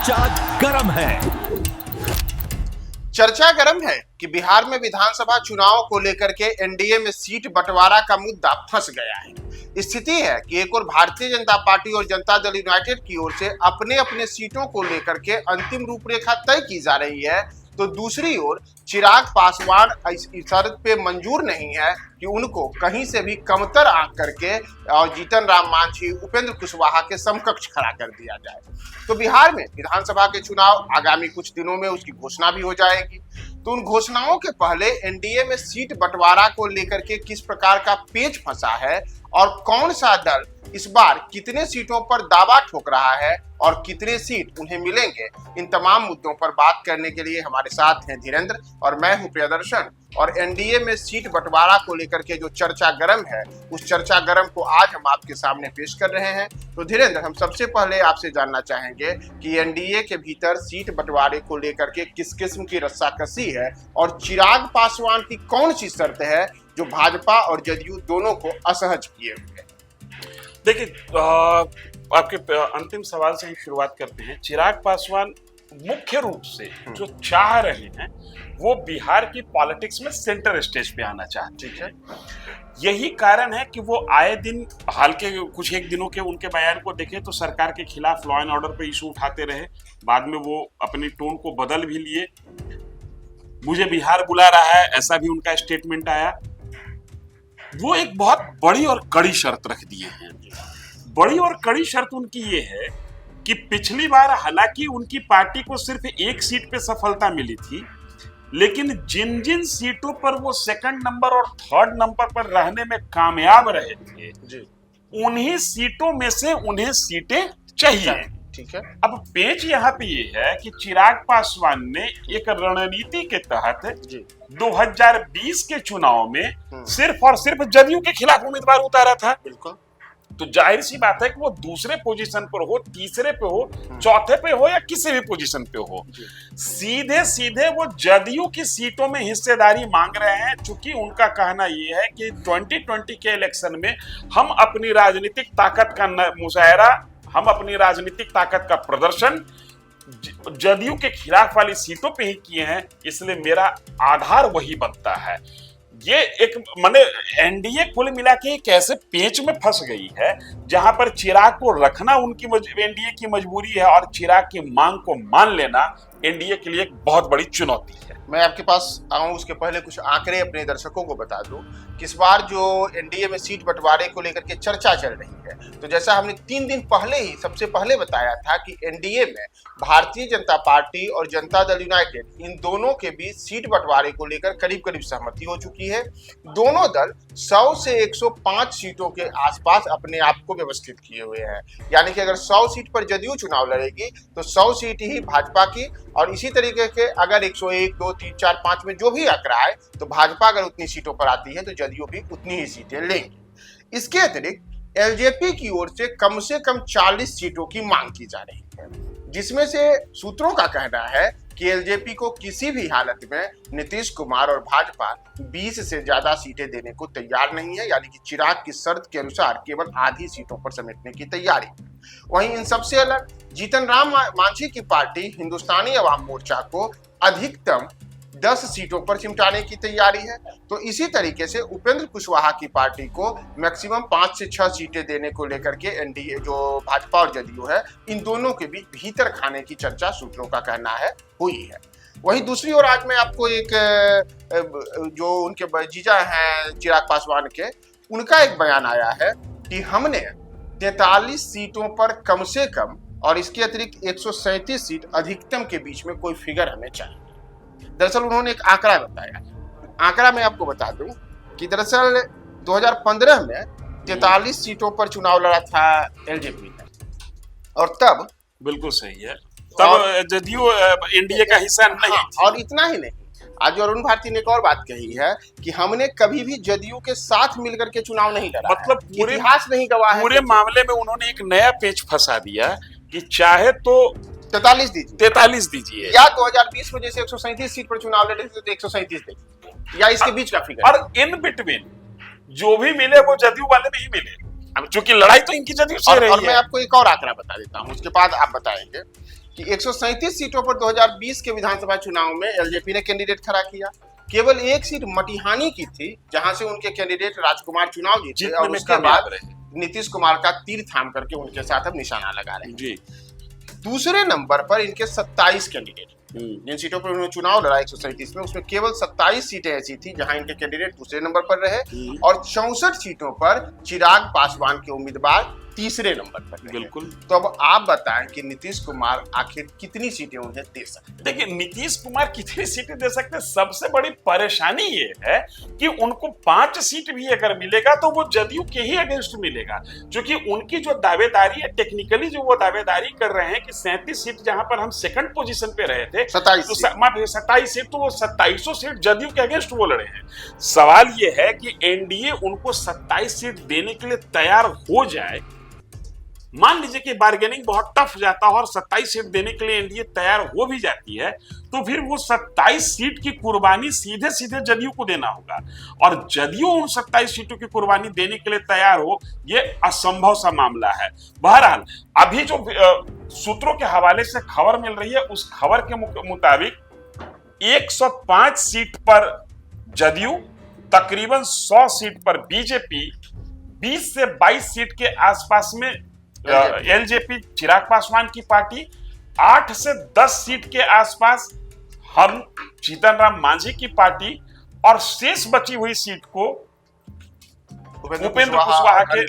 चर्चा गरम है। चर्चा गरम है कि बिहार में विधानसभा चुनाव को लेकर के एनडीए में सीट बंटवारा का मुद्दा फंस गया है। स्थिति है कि एक और भारतीय जनता पार्टी और जनता दल यूनाइटेड की ओर से अपने अपने सीटों को लेकर के अंतिम रूपरेखा तय की जा रही है, तो दूसरी ओर चिराग पासवान इस शर्त पे मंजूर नहीं है कि उनको कहीं से भी कमतर आंक करके और जीतन राम मांझी, उपेंद्र कुशवाहा के समकक्ष खड़ा कर दिया जाए। तो बिहार में विधानसभा के चुनाव आगामी कुछ दिनों में उसकी घोषणा भी हो जाएगी। तो उन घोषणाओं के पहले एनडीए में सीट बंटवारा को लेकर के किस प्रकार का पेच फंसा है और कौन सा दल इस बार कितने सीटों पर दावा ठोक रहा है और कितने सीट उन्हें मिलेंगे, इन तमाम मुद्दों पर बात करने के लिए हमारे साथ हैं धीरेन्द्र और मैं हूं प्रियदर्शन। और एनडीए में सीट बंटवारा को लेकर के जो चर्चा गरम है, उस चर्चा गरम को आज हम आपके सामने पेश कर रहे हैं। तो धीरेन्द्र, हम सबसे पहले आपसे जानना चाहेंगे कि एनडीए के भीतर सीट बंटवारे को लेकर के किस किस्म की रस्साकसी है और चिराग पासवान की कौन सी शर्त है जो भाजपा और जदयू दोनों को असहज किए हुए है। देखिए, आपके अंतिम सवाल से ही शुरुआत करते हैं। चिराग पासवान मुख्य रूप से जो चाह रहे हैं वो बिहार की पॉलिटिक्स में सेंटर स्टेज पे आना चाहते हैं। यही कारण है कि वो आए दिन, हाल के कुछ एक दिनों के उनके बयान को देखें तो सरकार के खिलाफ लॉ एंड ऑर्डर पे इशू उठाते रहे। बाद में वो अपनी टोन को बदल भी लिए। मुझे बिहार बुला रहा है, ऐसा भी उनका स्टेटमेंट आया। वो एक बहुत बड़ी और कड़ी शर्त रख दिए हैं। बड़ी और कड़ी शर्त उनकी ये है कि पिछली बार हालांकि उनकी पार्टी को सिर्फ एक सीट पे सफलता मिली थी, लेकिन जिन जिन सीटों पर वो सेकंड नंबर और थर्ड नंबर पर रहने में कामयाब रहे थे, उन्हीं सीटों में से उन्हें सीटें चाहिए। ठीक है। अब पेच यहाँ पे ये है कि चिराग पासवान ने एक रणनीति के तहत 2020 के चुनाव में सिर्फ और सिर्फ जदयू के खिलाफ उम्मीदवार उतारा था। बिल्कुल। तो जाहिर सी बात है कि वो दूसरे पोजीशन पर हो, तीसरे पे हो, चौथे पे हो या किसी भी पोजीशन पे हो, सीधे सीधे वो जदयू की सीटों में हिस्सेदारी मांग रहे हैं। चूंकि उनका कहना ये है कि 2020 के इलेक्शन में हम अपनी राजनीतिक ताकत का मुजाहरा, हम अपनी राजनीतिक ताकत का प्रदर्शन जदयू के खिलाफ वाली सीटों पे ही किए हैं, इसलिए मेरा आधार वही बनता है। ये एक माने एनडीए कुल मिला के एक ऐसे पेच में फंस गई है जहां पर चिराग को रखना उनकी एनडीए की मजबूरी है और चिराग की मांग को मान लेना एनडीए के लिए एक बहुत बड़ी चुनौती है। मैं आपके पास आऊं उसके पहले कुछ आंकड़े अपने दर्शकों को बता दूं कि इस बार जो एनडीए में सीट बंटवारे को लेकर के चर्चा चल रही है, तो जैसा हमने 3 दिन पहले ही सबसे पहले बताया था कि एनडीए में भारतीय जनता पार्टी और जनता दल यूनाइटेड, इन दोनों के बीच सीट बंटवारे को लेकर करीब करीब सहमति हो चुकी है। दोनों दल 100 से 105 सीटों के आसपास अपने आप को व्यवस्थित किए हुए हैं। यानी कि अगर 100 सीट पर जदयू चुनाव लड़ेगी तो 100 सीट ही भाजपा की, और इसी तरीके के अगर 101, 2, 3, 4, 5 में जो भी आंकड़ा है तो भाजपा अगर उतनी सीटों पर आती है तो जदयू भी उतनी ही सीटें लेंगी। इसके अतिरिक्त एलजेपी की ओर से कम 40 सीटों की मांग की जा रही है, जिसमें से सूत्रों का कहना है कि एलजेपी को किसी भी हालत में नीतीश कुमार और भाजपा 20 से ज्यादा सीटें देने को तैयार नहीं है। यानी कि चिराग की शर्त के अनुसार केवल आधी सीटों पर समेटने की तैयारी। वहीं इन सबसे अलग जीतन राम मांझी की पार्टी हिंदुस्तानी अवाम मोर्चा को अधिकतम 10 सीटों पर चिमटाने की तैयारी है। तो इसी तरीके से उपेंद्र कुशवाहा की पार्टी को मैक्सिमम 5 से 6 सीटें देने को लेकर के एनडीए जो भाजपा और जदयू है, इन दोनों के बीच भीतर खाने की चर्चा सूत्रों का कहना है हुई है। वहीं दूसरी ओर आज मैं आपको एक जो उनके जीजा हैं चिराग पासवान के, उनका एक बयान आया है कि हमने 43 सीटों पर कम से कम और इसके अतिरिक्त 137 सीट अधिकतम के बीच में कोई फिगर हमें चाहिए। दरअसल उन्होंने एक आंकड़ा बताया। आंकड़ा मैं आपको बता दूं कि दरअसल 2015 में 43 सीटों पर चुनाव लड़ा था एलजेपी ने, और तब बिल्कुल सही है, तब जदयू एनडीए का हिस्सा नहीं थी। और इतना ही नहीं, आज अरुण भारती ने एक और बात कही है कि हमने कभी भी जदयू के साथ मिलकर के चुनाव नहीं लड़ा, मतलब पूरे इतिहास नहीं गवाह है। पूरे मामले में उन्होंने एक नया पेच फंसा दिया कि चाहे तो 43 दीजिए या 2020 में जैसे 137 सीट पर चुनाव लड़े थे तो 137 दीजिए, या इसके बीच का फिगर। और इन बिटवीन जो भी मिले वो जदयू वाले में ही मिले। अब चूंकि लड़ाई तो इनकी जदयू से रही है। और मैं आपको एक और आंकड़ा बता देता हूँ, उसके बाद आप बताएंगे कि 137 सीटों पर 2020 के विधानसभा चुनाव में एलजेपी ने कैंडिडेट खड़ा किया। केवल एक सीट मटिहानी की थी जहां से उनके कैंडिडेट राजकुमार चुनाव जीते और उसके बाद नीतीश कुमार का तीर थाम करके उनके साथ अब निशाना लगा रहे हैं जी। दूसरे नंबर पर इनके 27 कैंडिडेट, जिन सीटों पर उन्होंने चुनाव लड़ा 137 में, उसमें केवल 27 सीटें ऐसी थी जहां इनके कैंडिडेट दूसरे नंबर पर रहे और 64 सीटों पर चिराग पासवान के उम्मीदवार तीसरे नंबर पर रहे। बिल्कुल। तो अब आप बताएं कि नीतीश कुमार आखिर कितनी सीटें उन्हें दे सकते हैं? देखिए, नीतीश कुमार कितनी सीटें दे सकते हैं, सबसे बड़ी परेशानी ये है कि उनको 5 सीट भी अगर मिलेगा तो वो जदयू के ही अगेंस्ट मिलेगा, क्योंकि उनकी जो दावेदारी है, टेक्निकली जो वो दावेदारी कर रहे हैं कि 37 सीट जहां पर हम सेकंड पोजीशन पे रहे थे, 27 सीट, तो वो 27 सीट जदयू के अगेंस्ट वो लड़े हैं। सवाल ये है कि एनडीए उनको 27 सीट देने के लिए तैयार हो जाए, मान लीजिए कि बार्गेनिंग बहुत टफ जाता है और 27 सीट देने के लिए एनडीए तैयार हो भी जाती है, तो फिर वो 27 सीट की कुर्बानी सीधे सीधे जदयू को देना होगा और जदयू उन 27 सीटों की कुर्बानी देने के लिए तैयार हो, ये असंभव सा मामला है। बहरहाल अभी जो सूत्रों के हवाले से खबर मिल रही है, उस खबर के मुताबिक 105 सीट पर जदयू, तकरीबन 100 सीट पर बीजेपी, 20 से 22 सीट के आसपास में एलजेपी चिराग पासवान की पार्टी, 8 से 10 सीट के आसपास हम जीतन राम मांझी की पार्टी और शेष बची हुई सीट को उपेंद्र कुशवाहा के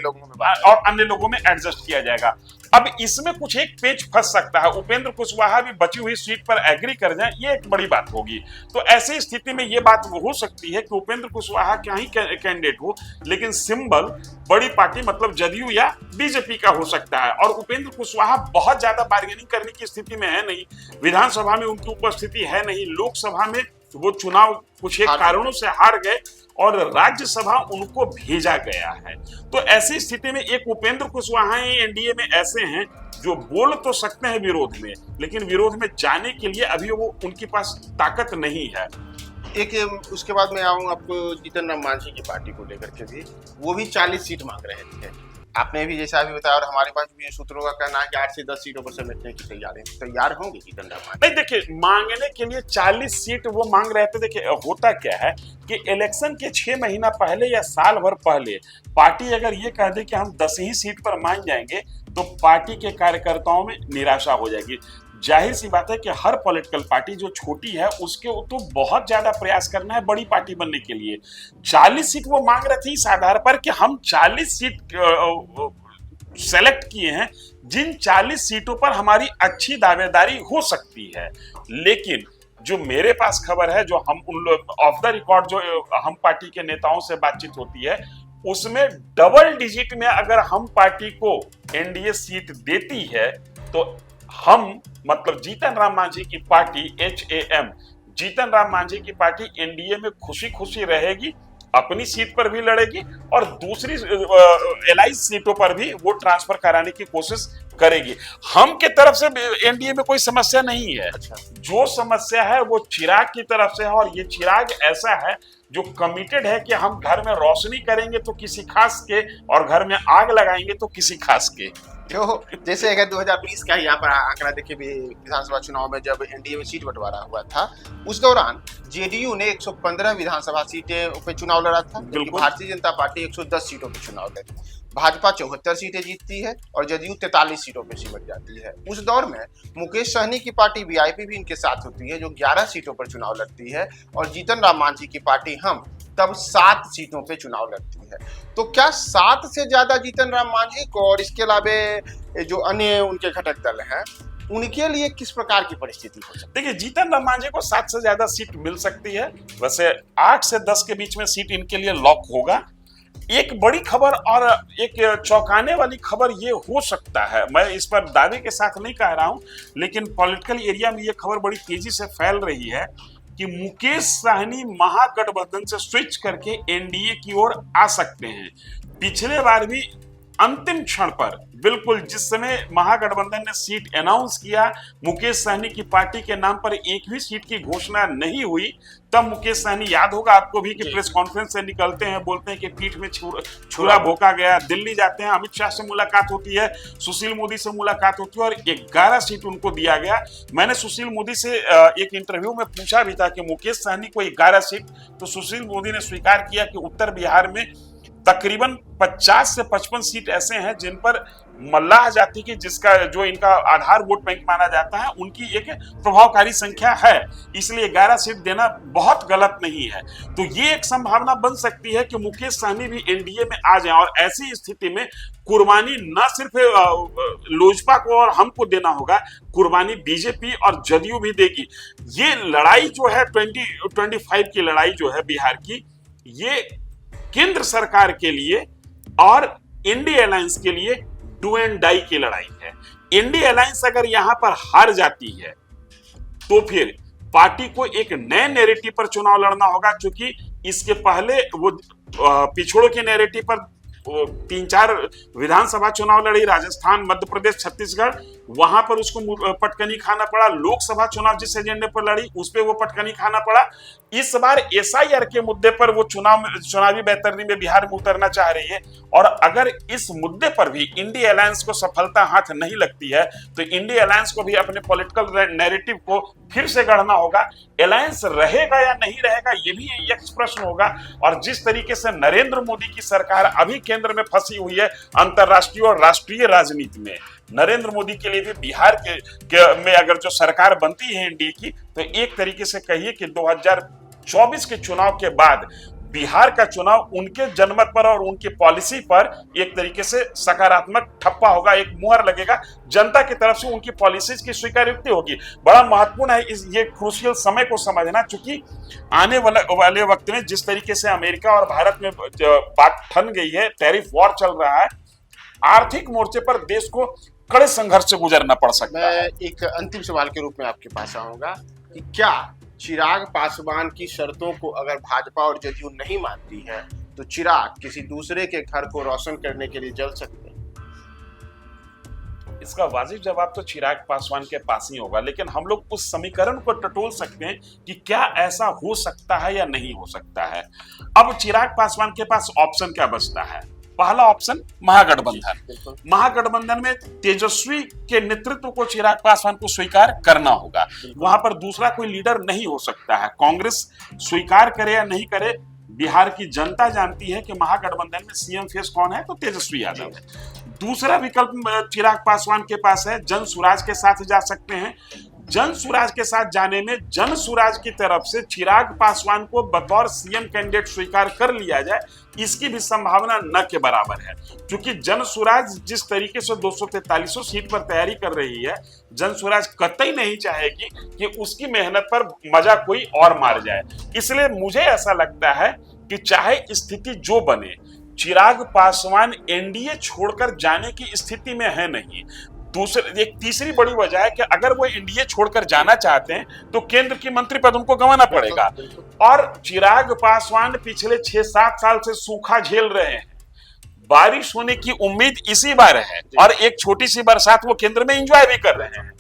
और अन्य लोगों में एडजस्ट किया जाएगा। अब इसमें कुछ एक पेच फंस सकता है, उपेंद्र कुशवाहा भी बची हुई सीट पर एग्री कर जाए, ये एक बड़ी बात होगी। तो ऐसी स्थिति में ये बात हो सकती है कि उपेंद्र कुशवाहा क्या ही कैंडिडेट हो, लेकिन सिंबल बड़ी पार्टी मतलब जदयू या बीजेपी का हो सकता है। और उपेंद्र कुशवाहा बहुत ज्यादा बार्गेनिंग करने की स्थिति में है नहीं, विधानसभा में उनकी उपस्थिति है नहीं, लोकसभा में वो चुनाव कुछ एक कारणों से हार गए और राज्यसभा उनको भेजा गया है। तो ऐसी स्थिति में एक उपेंद्र कुशवाहा एनडीए में ऐसे हैं जो बोल तो सकते हैं विरोध में, लेकिन विरोध में जाने के लिए अभी वो उनके पास ताकत नहीं है। एक उसके बाद में आऊँ आपको जीतन राम मांझी की पार्टी को लेकर के भी, वो भी 40 सीट मांग रहे थे। आपने भी जैसा अभी बताया और हमारे पास भी सूत्रों का कहना है कि 8 से 10 सीटों पर समेटने की तैयार होंगे जीतन राम मांझी। नहीं, देखिए, मांगने के लिए 40 सीट वो मांग रहे थे। देखिए, होता क्या है कि इलेक्शन के 6 महीना पहले या साल भर पहले पार्टी अगर ये कह दे कि हम 10 ही सीट पर मान जाएंगे तो पार्टी के कार्यकर्ताओं में निराशा हो जाएगी। जाहिर सी बात है कि हर पॉलिटिकल पार्टी जो छोटी है उसके तो बहुत ज्यादा प्रयास करना है बड़ी पार्टी बनने के लिए। 40 सीट वो मांग रहे थे इस आधार पर कि हम 40 सीट सेलेक्ट किए हैं, जिन 40 सीटों पर हमारी अच्छी दावेदारी हो सकती है। लेकिन जो मेरे पास खबर है, जो हम उन ऑफ द रिकॉर्ड जो हम पार्टी के नेताओं से बातचीत होती है, उसमें डबल डिजिट में अगर हम पार्टी को एनडीए सीट देती है तो हम मतलब जीतन राम मांझी की पार्टी HAM, जीतन राम मांझी की पार्टी एनडीए में खुशी खुशी रहेगी, अपनी सीट पर भी लड़ेगी और दूसरी एलाइज सीटों पर भी वो ट्रांसफर कराने की कोशिश करेगी। हम के तरफ से एनडीए में कोई समस्या नहीं है। अच्छा। जो समस्या है वो चिराग की तरफ से है और ये चिराग ऐसा है जो कमिटेड है कि हम घर में रोशनी करेंगे तो किसी खास के और घर में आग लगाएंगे तो किसी खास के। जो जैसे अगर 2020 का यहाँ पर आंकड़ा देखिए, विधानसभा चुनाव में जब एनडीए में सीट बंटवारा हुआ था, उस दौरान जेडीयू ने 115 विधानसभा सीटें पे चुनाव लड़ा था, जबकि भारतीय जनता पार्टी 110 सीटों पे चुनाव लड़ी। भाजपा 74 सीटें जीतती है और जदयू 43 सीटों पे सिमट जाती है। उस दौर में मुकेश सहनी की पार्टी वीआईपी भी इनके साथ होती है, जो 11 सीटों पर चुनाव लड़ती है और जीतन राम मांझी की पार्टी हम तब 7 सीटों पे चुनाव लड़ती है। तो क्या 7 से ज्यादा जीतन राम मांझी को और इसके अलावा जो अन्य उनके घटक दल हैं उनके लिए किस प्रकार की परिस्थिति हो सकती है? देखिए, जीतन राम मांझी को 7 से ज्यादा सीट मिल सकती है। वैसे 8 से 10 के बीच में सीट इनके लिए लॉक होगा। एक बड़ी खबर और एक चौंकाने वाली खबर ये हो सकता है, मैं इस पर दावे के साथ नहीं कह रहा हूं, लेकिन पॉलिटिकल एरिया में ये खबर बड़ी तेजी से फैल रही है कि मुकेश सहनी महागठबंधन से स्विच करके एनडीए की ओर आ सकते हैं। पिछले बार भी अंतिम क्षण पर, बिल्कुल जिस समय महागठबंधन ने सीट अनाउंस किया, मुकेश सहनी की पार्टी के नाम पर एक भी सीट की घोषणा नहीं हुई, तब मुकेश सहनी, याद होगा आपको भी कि प्रेस कॉन्फ्रेंस से निकलते हैं, बोलते हैं कि पीठ में छुरा भोंका गया, दिल्ली जाते हैं, अमित शाह से मुलाकात होती है, सुशील मोदी से मुलाकात होती है और 11 सीट उनको दिया गया। मैंने सुशील मोदी से एक इंटरव्यू में पूछा भी था कि मुकेश सहनी को 11 सीट, तो सुशील मोदी ने स्वीकार किया कि उत्तर बिहार में तकरीबन 50 से 55 सीट ऐसे हैं जिन पर मल्लाह जाति की, जिसका जो इनका आधार वोट बैंक माना जाता है, उनकी एक प्रभावकारी संख्या है, इसलिए 11 सीट देना बहुत गलत नहीं है। तो ये एक संभावना बन सकती है कि मुकेश सहनी भी एनडीए में आ जाए और ऐसी स्थिति में कुर्बानी न सिर्फ लोजपा को और हमको देना होगा, कुर्बानी बीजेपी और जदयू भी देगी। ये लड़ाई जो है 2025 की लड़ाई जो है बिहार की, ये केंद्र सरकार के लिए और इंडिया अलायंस के लिए डू एंड डाई की लड़ाई है। इंडिया अलायंस अगर यहां पर हार जाती है तो फिर पार्टी को एक नए नैरेटिव पर चुनाव लड़ना होगा, क्योंकि इसके पहले वो पिछड़ों के नैरेटिव पर 3-4 विधानसभा चुनाव लड़ी, राजस्थान, मध्य प्रदेश, छत्तीसगढ़, वहां पर उसको पटकनी खाना पड़ा। लोकसभा चुनाव जिस एजेंडे पर लड़ी उस पे वो पटकनी खाना पड़ा। इस बार एसआईआर के मुद्दे पर वो चुनावी बैतरनी में बिहार में उतरना चाह रही है, और अगर इस मुद्दे पर भी इंडिया अलायंस को सफलता हाथ नहीं लगती है तो इंडिया अलायंस को भी अपने पॉलिटिकल नैरेटिव को फिर से गढ़ना होगा। अलायंस रहेगा या नहीं रहेगा ये भी एक प्रश्न होगा। और जिस तरीके से नरेंद्र मोदी की सरकार अभी केंद्र में फंसी हुई है अंतरराष्ट्रीय और राष्ट्रीय राजनीति में, नरेंद्र मोदी के लिए भी बिहार में अगर जो सरकार बनती है एनडीए की, तो एक तरीके से कहिए कि 2024 के चुनाव के बाद बिहार का चुनाव उनके जनमत पर और उनकी पॉलिसी पर एक तरीके से सकारात्मक ठप्पा होगा, एक मुहर लगेगा, जनता की तरफ से उनकी पॉलिसीज की स्वीकार्यता होगी। बड़ा महत्वपूर्ण है ये क्रूशियल समय को समझना, क्योंकि आने वाले वक्त में जिस तरीके से अमेरिका और भारत में बात ठन गई है, टैरिफ वॉर चल रहा है, आर्थिक मोर्चे पर देश को कड़े संघर्ष से गुजरना पड़ सकता है। मैं एक अंतिम सवाल के रूप में आपके पास आऊंगा कि क्या चिराग पासवान की शर्तों को अगर भाजपा और जदयू नहीं मानती है तो चिराग किसी दूसरे के घर को रोशन करने के लिए जल सकते हैं? इसका वाजिब जवाब तो चिराग पासवान के पास ही होगा, लेकिन हम लोग उस समीकरण को टटोल सकते हैं कि क्या ऐसा हो सकता है या नहीं हो सकता है। अब चिराग पासवान के पास ऑप्शन क्या बचता है? पहला ऑप्शन महागठबंधन। महागठबंधन में तेजस्वी के नेतृत्व को चिराग पासवान को स्वीकार करना होगा, वहां पर दूसरा कोई लीडर नहीं हो सकता है। कांग्रेस स्वीकार करे या नहीं करे, बिहार की जनता जानती है कि महागठबंधन में सीएम फेस कौन है, तो तेजस्वी यादव है। दूसरा विकल्प चिराग पासवान के पास है, जन सुराज के साथ जा सकते हैं। जन सुराज के साथ जाने में जन सुराज की तरफ से चिराग पासवान को बतौर सीएम कैंडिडेट स्वीकार कर लिया जाए, इसकी भी संभावना न के बराबर है, क्योंकि जन सुराज जिस तरीके से 243 सीट पर तैयारी कर रही है, जन सुराज कतई नहीं चाहेगी कि उसकी मेहनत पर मजा कोई और मार जाए। इसलिए मुझे ऐसा लगता है कि चाहे स्थिति जो बने, चिराग पासवान एनडीए छोड़कर जाने की स्थिति में है नहीं। एक तीसरी बड़ी वजह है कि अगर वो एनडीए छोड़कर जाना चाहते हैं तो केंद्र की मंत्री पद उनको गंवाना पड़ेगा, और चिराग पासवान पिछले 6-7 साल से सूखा झेल रहे हैं। बारिश होने की उम्मीद इसी बार है और एक छोटी सी बरसात वो केंद्र में एंजॉय भी कर रहे हैं।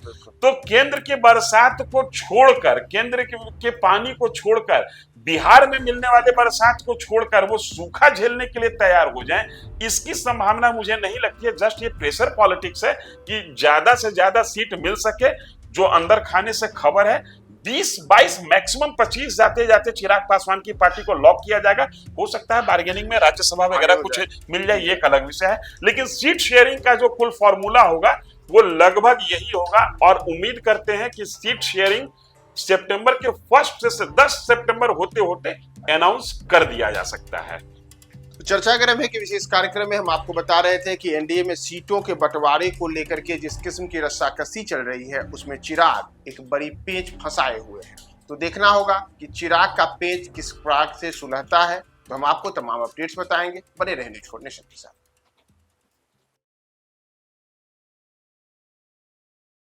तो केंद्र के बरसात को छोड़कर, केंद्र के पानी को छोड़कर, बिहार में मिलने वाले बरसात को छोड़कर वो सूखा झेलने के लिए तैयार हो जाएं, इसकी संभावना मुझे नहीं लगती है। जस्ट ये प्रेशर पॉलिटिक्स है कि ज्यादा से ज्यादा सीट मिल सके, जो अंदर खाने से खबर है 20-22 मैक्सिमम 25 जाते जाते चिराग पासवान की पार्टी को लॉक किया जाएगा। हो सकता है बार्गेनिंग में राज्यसभा वगैरह कुछ मिल जाए, ये एक अलग विषय है, लेकिन सीट शेयरिंग का जो कुल फॉर्मूला होगा वो लगभग यही होगा। और उम्मीद करते हैं कि सीट शेयरिंग सितंबर के 1 से 10 सितंबर होते होते अनाउंस कर दिया जा सकता है। चर्चा गृह में के विशेष कार्यक्रम में हम आपको बता रहे थे कि एनडीए में सीटों के बंटवारे को लेकर के जिस किस्म की रस्साकसी चल रही है, उसमें चिराग एक बड़ी पेंच फंसाए हुए हैं। तो देखना होगा कि चिराग का पेंच किस प्रकार से सुलझता है। तो हम आपको तमाम अपडेट्स बताएंगे। बने रहें न्यूज़ नेशन के साथ।